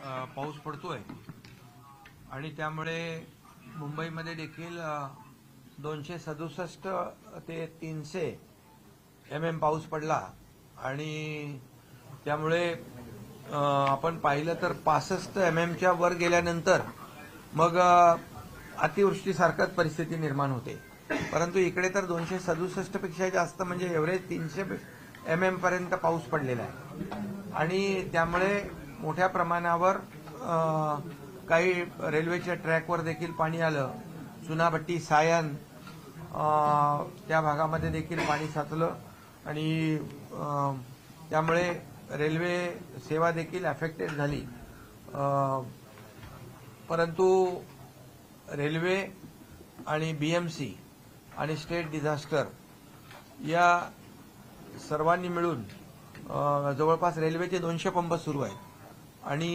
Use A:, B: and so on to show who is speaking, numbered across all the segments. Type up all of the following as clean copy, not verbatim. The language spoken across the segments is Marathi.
A: पाऊस पडतोय आणि त्यामुळे मुंबईमध्ये देखील 267 ते 300 mm पाऊस पडला आणि त्यामुळे आपण पाहिलं तर 65 mmच्या वर गेल्यानंतर मग अतिवृष्टीसारखीच परिस्थिती निर्माण होते. परंतु इकडे तर 267 पेक्षा जास्त म्हणजे एव्हरेज 300 mm पर्यंत पाऊस पडलेला आहे आणि त्यामुळे मोठ्या प्रमाणावर काही रेल्वेच्या ट्रॅकवर देखील पाणी आलं. चुनाभट्टी सायन त्या भागामध्ये देखील पाणी साचलं आणि त्यामुळे रेल्वे सेवा देखील अफेक्टेड झाली. परंतु रेल्वे आणि बीएमसी आणि स्टेट डिझास्टर या सर्वांनी मिळून जवळपास रेल्वेचे 200 पंप सुरू आहेत आणि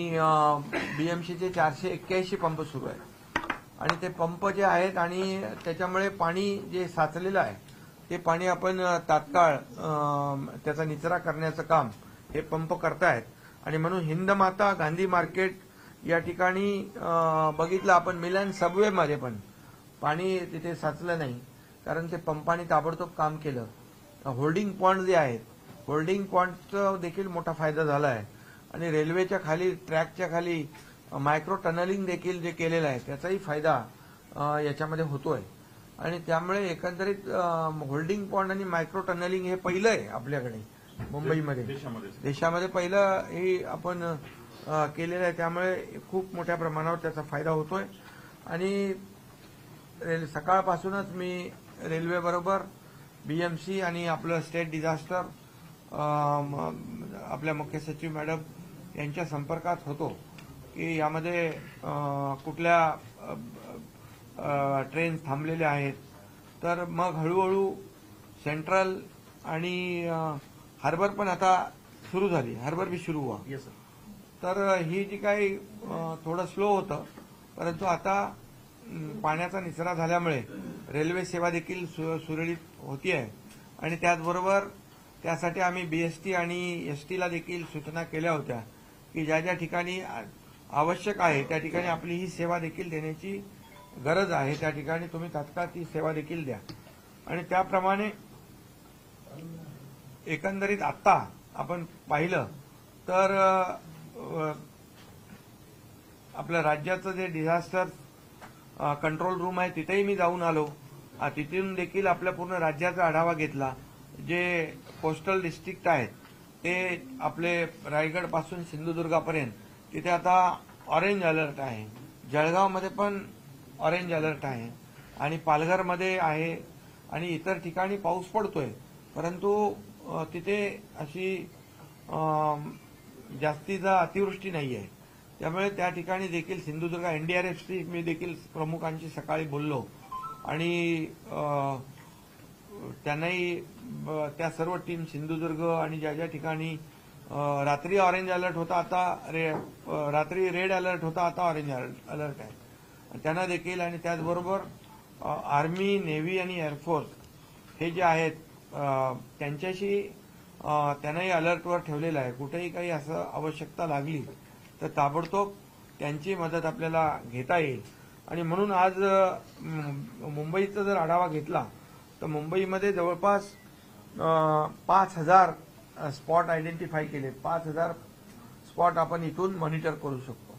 A: बीएमसीचे 481 पंप सुरू आहेत आणि ते पंप जे आहेत आणि त्याच्यामुळे पाणी जे साचलेलं आहे ते पाणी आपण तात्काळ त्याचा निचरा करण्याचं काम हे पंप करतायत. आणि म्हणून हिंदमाता गांधी मार्केट या ठिकाणी बघितलं आपण मिलन सबवेमध्ये पण पाणी तिथे साचलं नाही कारण ते पंपाने ताबडतोब काम केलं. होल्डिंग पॉइंट जे आहेत होल्डिंग पॉइंटचा देखील मोठा फायदा झाला आहे आणि रेल्वेच्या खाली ट्रॅकच्या खाली मायक्रो टनलिंग देखील जे केलेलं आहे त्याचाही फायदा याच्यामध्ये होतोय आणि त्यामुळे एकंदरीत होल्डिंग पॉइंट आणि मायक्रो टनलिंग हे पहिलं आहे आपल्याकडे मुंबईमध्ये देशामध्ये पहिलं हे आपण केलेलं आहे. त्यामुळे खूप मोठ्या प्रमाणावर त्याचा फायदा होतोय आणि सकाळपासूनच मी रेल्वेबरोबर बीएमसी आणि आपलं स्टेट डिझास्टर आपल्या मुख्य सचिव मॅडम यांच्या संपर्कात होतो की यामध्ये कुठल्या ट्रेन थांबलेल्या आहेत. तर मग हळूहळू सेंट्रल आणि हार्बर पण आता सुरू झाली. हार्बर भी सुरू हुआ. तर ही जी काही थोडं स्लो होतं परंतु आता पाण्याचा निचरा झाल्यामुळे रेल्वे सेवा देखील सुरळीत होतीये आणि त्याचबरोबर त्यासाठी आम्ही बीएसटी आणि एसटीला देखील सूचना केल्या होत्या की ज्या ज्या ठिकाणी आवश्यक आहे त्या ठिकाणी आपली ही सेवा देखील देण्याची गरज आहे त्या ठिकाणी तुम्ही तात्काळ ती सेवा देखील द्या. आणि त्याप्रमाणे एकंदरीत आत्ता आपण पाहिलं तर आपल्या राज्याचं जे डिझास्टर कंट्रोल रूम आहे तिथेही मी जाऊन आलो. तिथून देखील आपल्या पूर्ण राज्याचा आढावा घेतला. जे कोस्टल डिस्ट्रिक्ट आहेत ते आपले रायगड पासून सिंधुदुर्गापर्यंत तिथे आता ऑरेंज अलर्ट आहे. जळगावमध्ये पण ऑरेंज अलर्ट आहे आणि पालघरमध्ये आहे आणि इतर ठिकाणी पाऊस पडतोय परंतु तिथे अशी जास्तीचा अतिवृष्टी नाही आहे. त्यामुळे त्या ठिकाणी देखील सिंधुदुर्ग एनडीआरएफची मी देखील प्रमुखांशी सकाळी बोललो आणि त्यांनाही त्या सर्व टीम सिंधुदुर्ग आणि ज्या ज्या ठिकाणी रात्री ऑरेंज अलर्ट होता आता रात्री रेड अलर्ट होता आता ऑरेंज अलर्ट आहे त्यांना देखील आणि त्याचबरोबर आर्मी नेव्ही आणि एअरफोर्स हे जे आहेत त्यांच्याशी त्यांनाही अलर्टवर ठेवलेलं आहे. कुठेही काही असं आवश्यकता लागली तर ताबडतोब त्यांची मदत आपल्याला घेता येईल. आणि म्हणून आज मुंबईचा जर आढावा घेतला तर मुंबईमध्ये जवळपास 5,000 स्पॉट आयडेंटिफाय केले. 5,000 स्पॉट आपण इथून मॉनिटर करू शकतो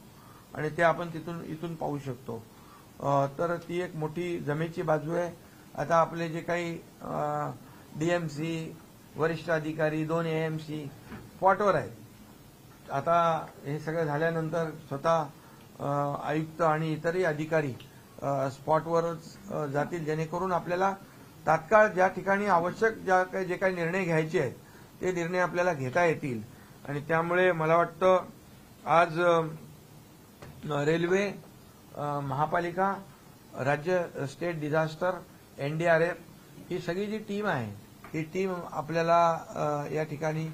A: आणि ते आपण इथून पाहू शकतो. तर ती एक मोठी जमेची बाजू आहे. आता आपले जे काही डीएमसी वरिष्ठ अधिकारी 2 एएमसी स्पॉटवर आहेत. आता हे सगळं झाल्यानंतर स्वतः आयुक्त आणि इतरही अधिकारी स्पॉटवरच जातील जेणेकरून आपल्याला तात्काळ ज्या ठिकाणी आवश्यक जे काही निर्णय घ्यायचे आहेत ते निर्णय आपल्याला घेता येतील. आणि त्यामुळे मला वाटतं आज रेल्वे महापालिका राज्य स्टेट डिझास्टर एनडीआरएफ ही सगळी जी टीम आहे ही टीम आपल्याला या ठिकाणी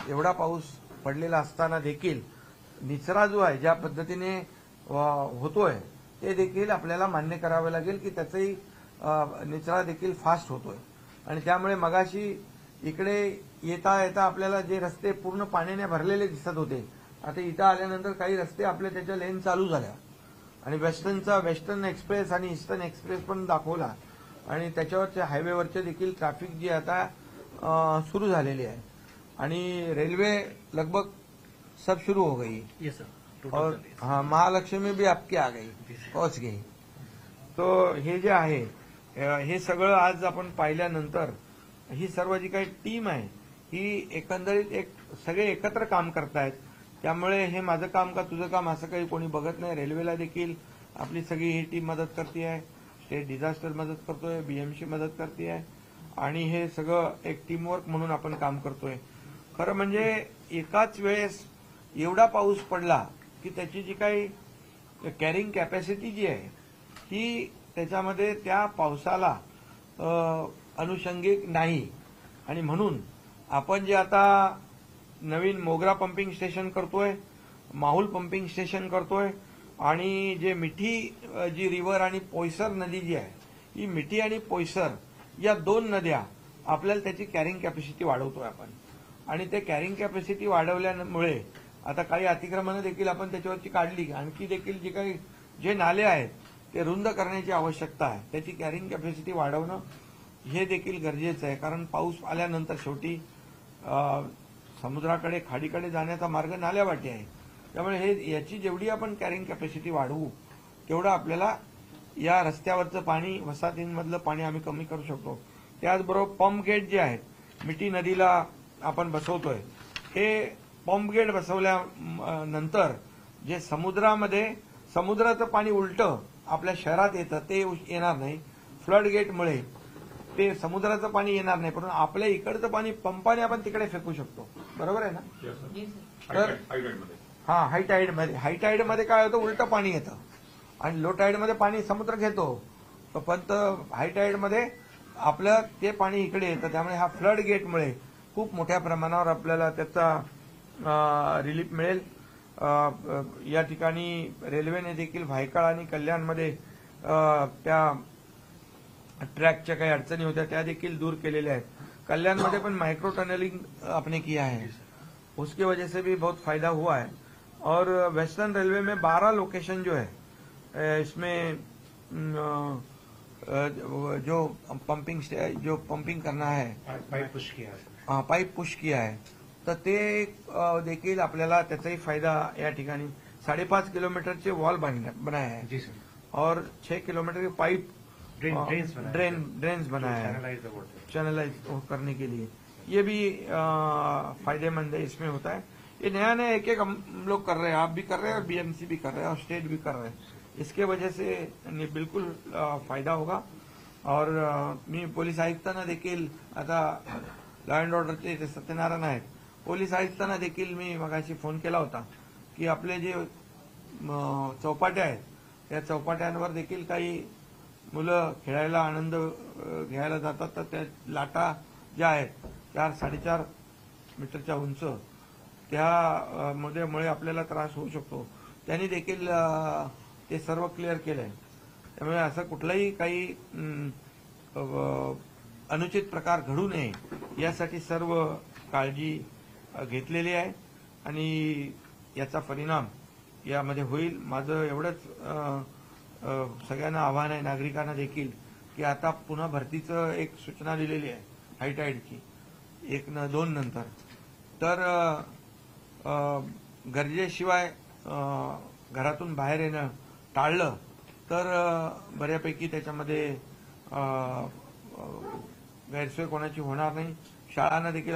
A: एवढा पाऊस पडलेला असताना देखील निचरा जो आहे ज्या पद्धतीने होतोय ते देखील आपल्याला मान्य करावे लागेल की त्याचाही निचरा देखील फास्ट होतोय. आणि त्यामुळे मगाशी इकडे येता येता आपल्याला जे रस्ते पूर्ण पाण्याने भरलेले दिसत होते आता इथं आल्यानंतर काही रस्ते आपल्या त्याच्या लेन चालू झाल्या आणि वेस्टर्न एक्सप्रेस आणि ईस्टर्न एक्सप्रेस पण दाखवला आणि त्याच्यावरच्या हायवेवरचे देखील ट्रॅफिक जी आता सुरू झालेली आहे आणि रेलवे लगभग सब शुरू हो गई।
B: Yes sir.
A: और हाँ, महालक्ष्मी भी आपकी आ गई, पहुंच गई। तो हे जे आहे हे सगळं आज आपण पाहिल्यानंतर ही सर्व जी काही टीम आहे ही एकंदरीत सगळे एकत्र काम करतायत। त्यामुळे हे माझं काम का तुझं काम असं काही कोणी बघत नाही। रेल्वेला देखील आपली सगळी ही टीम मदत करते आहे, स्टेट डिझास्टर मदत करतोय, बीएमसी मदत करते आहे आणि हे सगळं एक टीमवर्क म्हणून आपण काम करतोय। खरं म्हणजे एकाच वेळेस एवढा पाऊस पडला की त्याची जी काही कॅरिंग कॅपॅसिटी जी आहे ही त्याच्यामध्ये त्या पावसाला अनुषंगिक नाही आणि म्हणून आपण जे आता नवीन मोगरा पंपिंग स्टेशन करतोय, माहुल पंपिंग स्टेशन करतोय आणि जे मिठी जी रिव्हर आणि पोयसर नदी जी आहे ही मिठी आणि पोयसर या दोन नद्या आपल्याला त्याची कॅरिंग कॅपॅसिटी वाढवतोय आपण आणि ते कॅरिंग कॅपॅसिटी वाढवल्यामुळे आता काही अतिक्रमणं देखील आपण त्याच्यावरची काढली। आणखी देखील जे नाले आहेत ते रुंद करण्याची आवश्यकता आहे, त्याची कॅरिंग कॅपॅसिटी वाढवणं हे देखील गरजेचं आहे कारण पाऊस आल्यानंतर शेवटी समुद्राकडे खाडीकडे जाण्याचा मार्ग नाल्यावाटे आहे। त्यामुळे याची जेवढी आपण कॅरिंग कॅपॅसिटी वाढवू तेवढं आपल्याला या रस्त्यावरचं पाणी वसाहतींमधलं पाणी आम्ही कमी करू शकतो। त्याचबरोबर पंप गेट जे आहेत मिठी नदीला आपण बसवतोय हे पंप गेट बसवल्यानंतर जे समुद्राचं पाणी उलटं आपल्या शहरात येतं ते येणार नाही। फ्लड गेटमुळे ते समुद्राचं पाणी येणार नाही, परंतु आपल्या इकडचं पाणी पंपाने आपण तिकडे फेकू शकतो। बरोबर आहे ना? तर हां, हाय टाईडमध्ये काय होतं, उलटं पाणी येतं आणि लो टाईडमध्ये पाणी समुद्र घेतो, पण हाय टाईडमध्ये आपलं ते पाणी इकडे येतं। त्यामुळे हा फ्लड गेटमुळे खूप मोठ्या प्रमाणावर आपल्याला त्याचा रिलीफ मिळेल। या ठिकाणी रेल्वेने देखील भायखळा आणि कल्याणमध्ये त्या ट्रॅकच्या काही अडचणी होत्या त्या देखील दूर केलेल्या आहेत। कल्याणमध्ये पण माइक्रो टनलिंग आपने किया है, उसकी वजह से भी बहुत फायदा हुआ है। और वेस्टर्न रेलवे में 12 लोकेशन जो है इसमें जो पंपिंग करना है,
B: पाइप पुश किया है।
A: हाँ, पाईप पुश किया है तर ते देखील आपल्याला त्याचाही फायदा या ठिकाणी 5.5 किलोमीटरचे वॉल बनाया है
B: जी सर।
A: और 6 किलोमीटर के पाइप ड्रेन्स बनाया है चैनलाइज करने के लिए। ये भी फायदेमंद है, इसमें होता है। ये नया एक हम लोग कर रहे हैं, आप भी कर रहे हैं और बीएमसी भी कर रहे हैं और स्टेट भी कर रहे हैं। इसके वजह से बिल्कुल फायदा होगा। और मी पोलीस आयुक्तांना देखील आता लॉ अँड ऑर्डरचे जे सत्यनारायण आहेत, पोलीस आयुक्तांना देखील मी मगाशी फोन केला होता की आपले जे चौपाट्या आहेत त्या चौपाट्यांवर देखील काही मुलं खेळायला आनंद घ्यायला जातात तर त्या लाटा ज्या आहेत 4-4.5 मीटरच्या उंच त्या मुळे आपल्याला त्रास होऊ शकतो। त्यांनी देखील ते सर्व क्लिअर केलंय। त्यामुळे असं कुठलाही काही अनुचित प्रकार घडू नये यासाठी सर्व काळजी घेतलेली आहे आणि याचा परिणाम यामध्ये होईल। माझं एवढंच सगळ्यांना आव्हान आहे, नागरिकांना देखील, की आता पुन्हा भरतीचं एक सूचना दिलेली आहे हाय टाईडची 1-2 नंतर। तर गरजेशिवाय घरातून बाहेर येणं टाळलं तर बऱ्यापैकी त्याच्यामध्ये गैरसोय कोणाची होणार नाही। शाळांना देखील